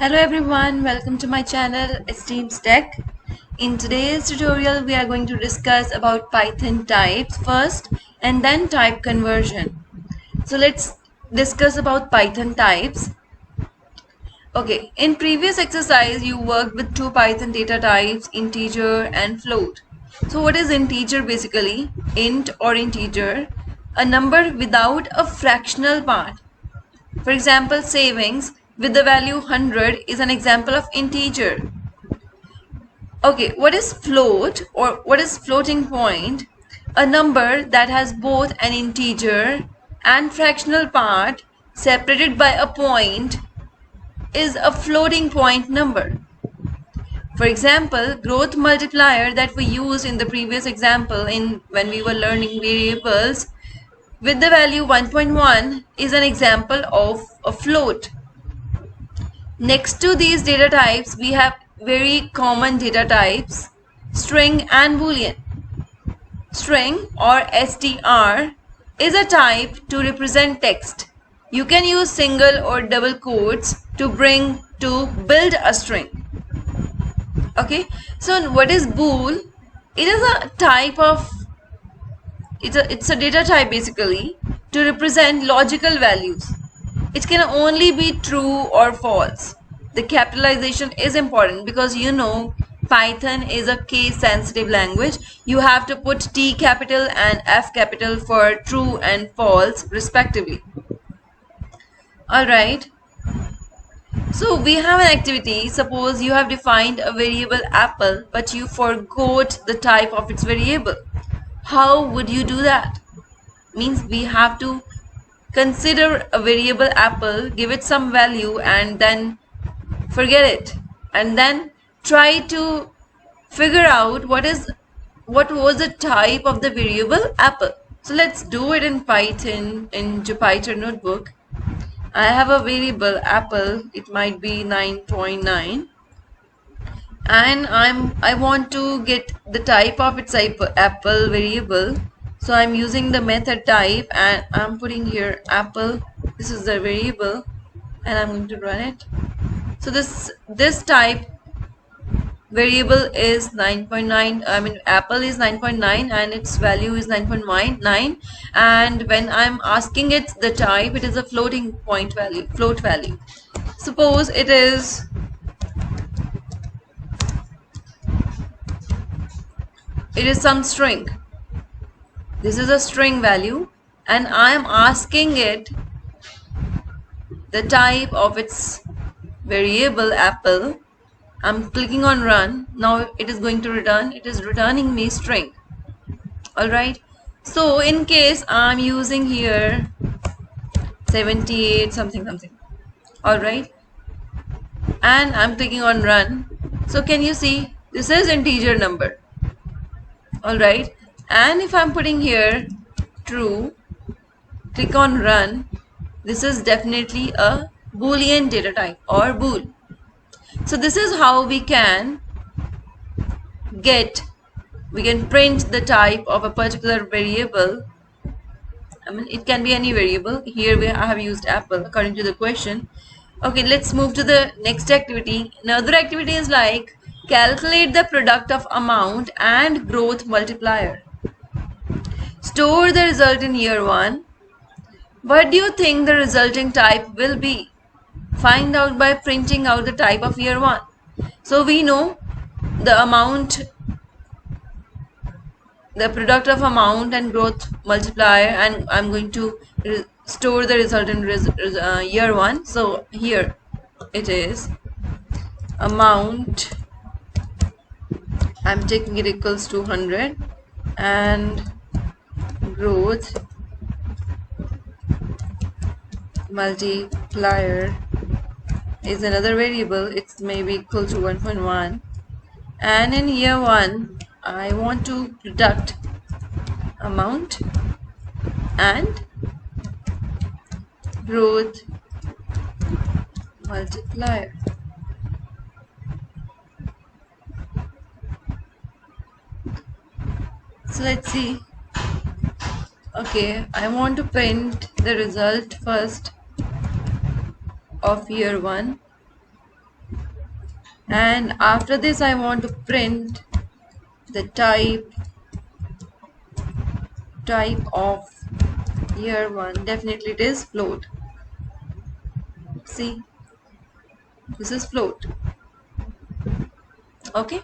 Hello everyone, welcome to my channel Esteems Tech. In today's tutorial we are going to discuss about Python types first and then type conversion. So let's discuss about Python types. Okay, in previous exercise you worked with two Python data types, integer and float. So what is integer basically? Int or integer, a number without a fractional part. For example, savings with the value 100 is an example of integer. Okay, what is float or what is floating point? A number that has both an integer and fractional part separated by a point is a floating point number. For example, growth multiplier that we used in the previous example in when we were learning variables with the value 1.1 is an example of a float. Next to these data types, we have very common data types, string and boolean. String or str is a type to represent text. You can use single or double quotes to build a string. Okay, so what is bool? It is a type of it's a data type basically to represent logical values. It can only be true or false. The capitalization is important because Python is a case sensitive language. You have to put T capital and F capital for true and false respectively. Alright, so we have an activity. Suppose you have defined a variable apple but you forgot the type of its variable. How would you do that? Means we have to consider a variable apple, give it some value and then forget it, and then try to figure out what was the type of the variable apple. So let's do it in Python, in Jupyter notebook. I have a variable apple, it might be 9.9, and I want to get the type of its apple variable. So I'm using the method type and I'm putting here apple. This is the variable and I'm going to run it. So this type variable is 9.9. I mean apple is 9.9 and its value is 9.9, and when I'm asking it the type, it is a floating point value, float value. Suppose it is some string. This is a string value and I am asking it the type of its variable apple. I'm clicking on run. Now it is going to return. It is returning me string. Alright. So in case I'm using here 78 something something. Alright. And I'm clicking on run. So can you see this is integer number. Alright. And if I'm putting here true, click on run, this is definitely a boolean data type or bool. So this is how we can print the type of a particular variable. I mean it can be any variable. Here I have used apple according to the question. Okay, let's move to the next activity. Another activity is like calculate the product of amount and growth multiplier. Store the result in year 1. What do you think the resulting type will be? Find out by printing out the type of year 1. So we know the amount, the product of amount and growth multiplier, and I'm going to store the result in year 1. So here it is amount, I'm taking it equals to 100, and growth multiplier is another variable, it's maybe equal to 1.1, and in year 1 I want to deduct amount and growth multiplier. So let's see. Okay, I want to print the result first of year 1. and after this I want to print the type of here one. Definitely it is float. See, this is float. Okay,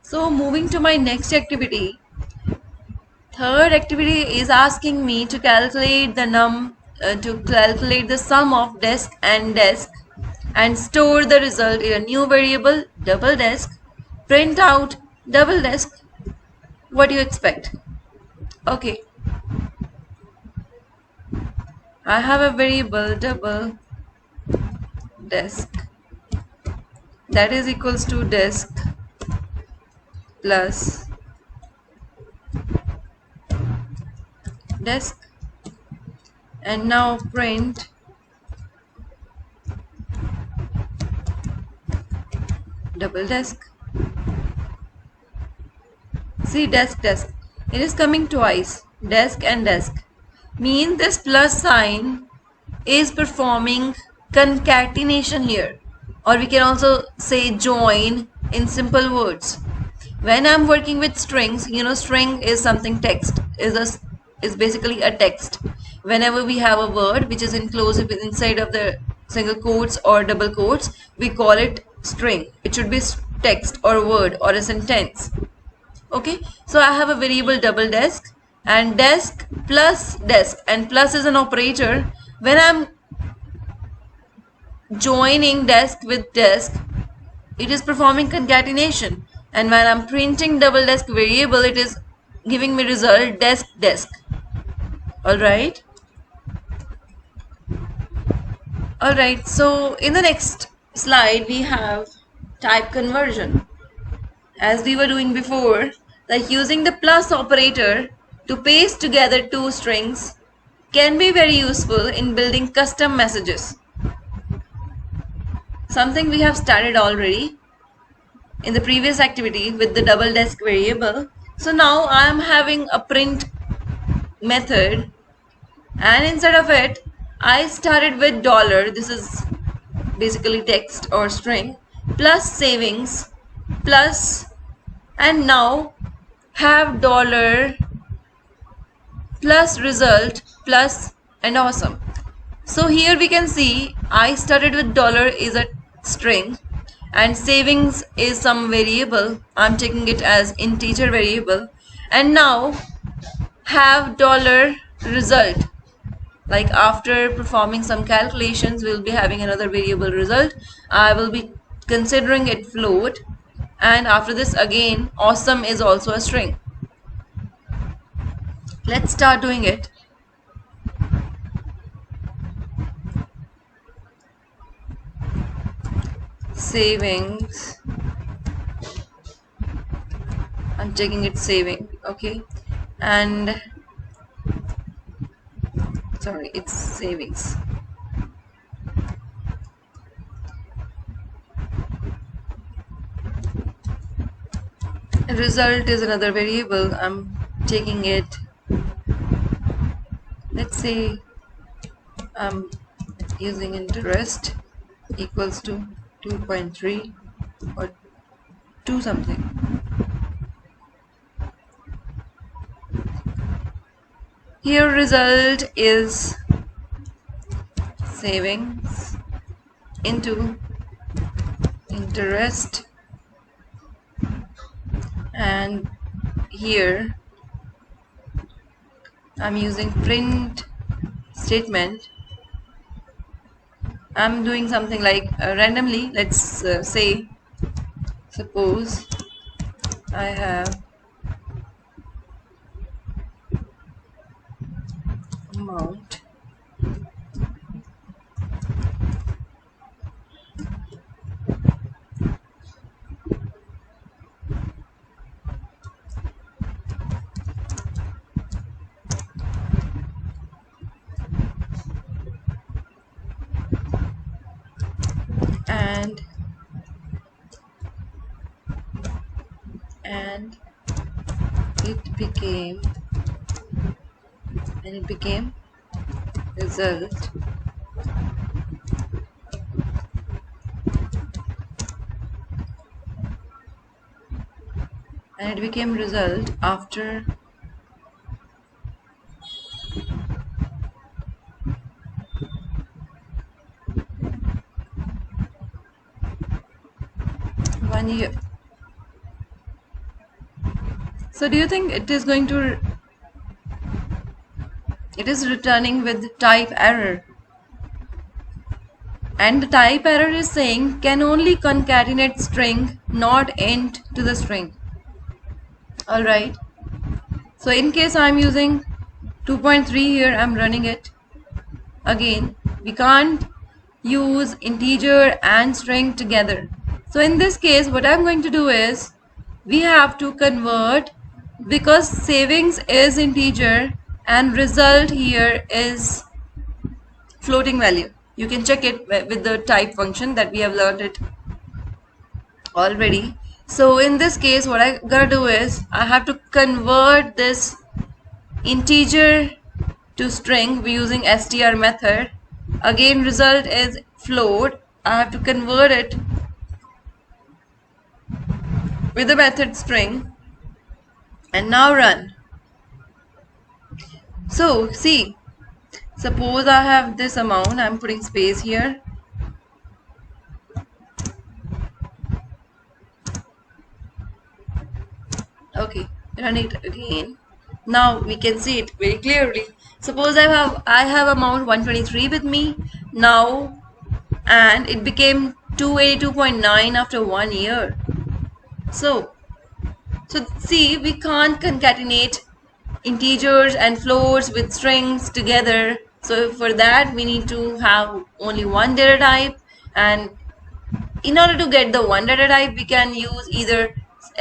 so moving to my next activity. Third activity is asking me to calculate the sum of desk and store the result in a new variable double desk. Print out double desk. What do you expect? Okay, I have a variable double desk that is equals to desk plus desk, and now print double desk. See, desk it is coming twice, desk and desk, mean this plus sign is performing concatenation here, or we can also say join in simple words. When I'm working with strings, string is something text, is basically a text. Whenever we have a word which is enclosed inside of the single quotes or double quotes, we call it string. It should be text or word or a sentence. Okay, so I have a variable double desk and desk, and plus is an operator. When I'm joining desk with desk, it is performing concatenation, and when I'm printing double desk variable, it is giving me result desk. Alright, so in the next slide we have type conversion. As we were doing before, like using the plus operator to paste together two strings can be very useful in building custom messages. Something we have started already in the previous activity with the double desk variable. So now I am having a print method, and instead of it I started with dollar, this is basically text or string, plus savings plus, and now have dollar plus result plus and awesome. So here we can see I started with dollar is a string and savings is some variable. I'm taking it as integer variable, and now have dollar result. Like after performing some calculations, we'll be having another variable result. I will be considering it float, and after this again awesome is also a string. Let's start doing it. Savings, I'm checking it saving. Okay, and sorry, it's savings. Result is another variable. I'm taking it, let's say I'm using interest equals to 2.3 or 2 something. Here result is savings into interest, and here I'm using print statement. I'm doing something like randomly. Let's say suppose I have amount and it became result and it became result after 1 year. So do you think it is returning with type error, and the type error is saying can only concatenate string, not int to the string. Alright, so in case I'm using 2.3 here, I'm running it. Again, we can't use integer and string together. So in this case, what I'm going to do is, we have to convert, because savings is integer and result here is floating value. You can check it with the type function that we have learned it already. So in this case, what I gotta do is, I have to convert this integer to string using str method. Again, result is float. I have to convert it with the method string, and now run. So see, suppose I have this amount, I'm putting space here. Okay, run it again. Now we can see it very clearly. Suppose I have amount 123 with me now, and it became 282.9 after 1 year. So see, we can't concatenate integers and floats with strings together. So for that, we need to have only one data type, and in order to get the one data type, we can use either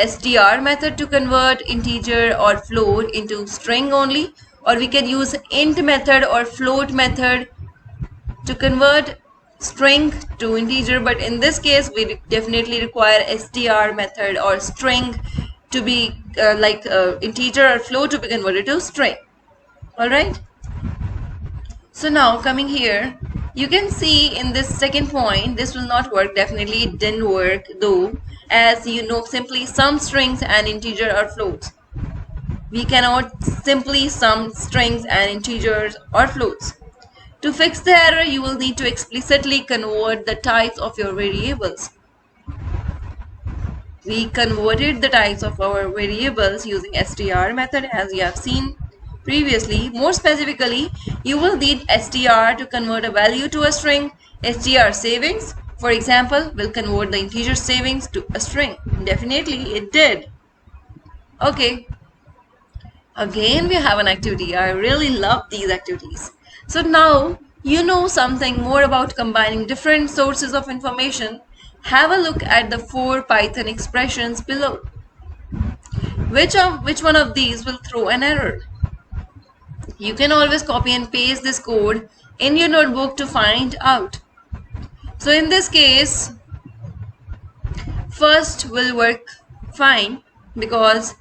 str method to convert integer or float into string only, or we can use int method or float method to convert string to integer. But in this case, we definitely require str method or string to be integer or float to be converted to string. Alright, so now coming here, you can see in this second point, this will not work. Definitely it didn't work though, as you know, simply sum strings and integer or floats. We cannot simply sum strings and integers or floats. To fix the error, you will need to explicitly convert the types of your variables. We converted the types of our variables using str method, as you have seen previously. More specifically, you will need str to convert a value to a string. Str savings, for example, will convert the integer savings to a string. Definitely it did. Okay, again we have an activity. I really love these activities. So now you know something more about combining different sources of information. Have a look at the 4 Python expressions below. Which one of these will throw an error? You can always copy and paste this code in your notebook to find out. So in this case, first will work fine because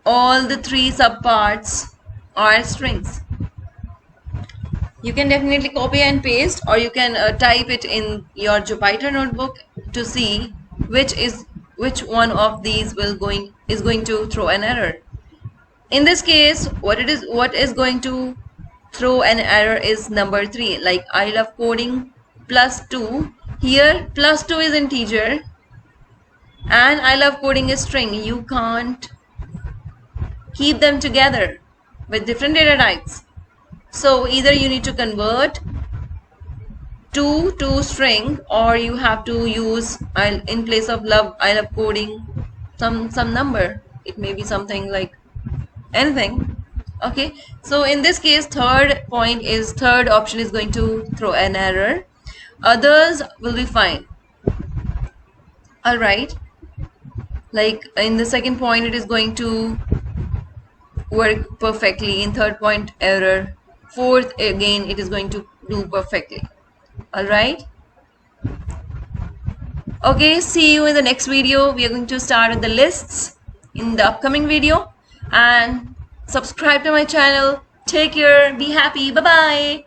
all the 3 subparts are strings. You can definitely copy and paste, or you can type it in your Jupyter notebook to see which one of these is going to throw an error. In this case, what is going to throw an error is number 3, like I love coding +2. Here +2 is integer and I love coding is string. You can't keep them together with different data types. So either you need to convert 2 to string, or you have to use in place of I love coding some number. It may be something like anything. Okay, so in this case, third option is going to throw an error. Others will be fine. All right, like in the second point, it is going to work perfectly. In third point, error. Fourth, again, it is going to do perfectly. All right, okay, see you in the next video. We are going to start with the lists in the upcoming video, and subscribe to my channel. Take care, be happy, bye bye.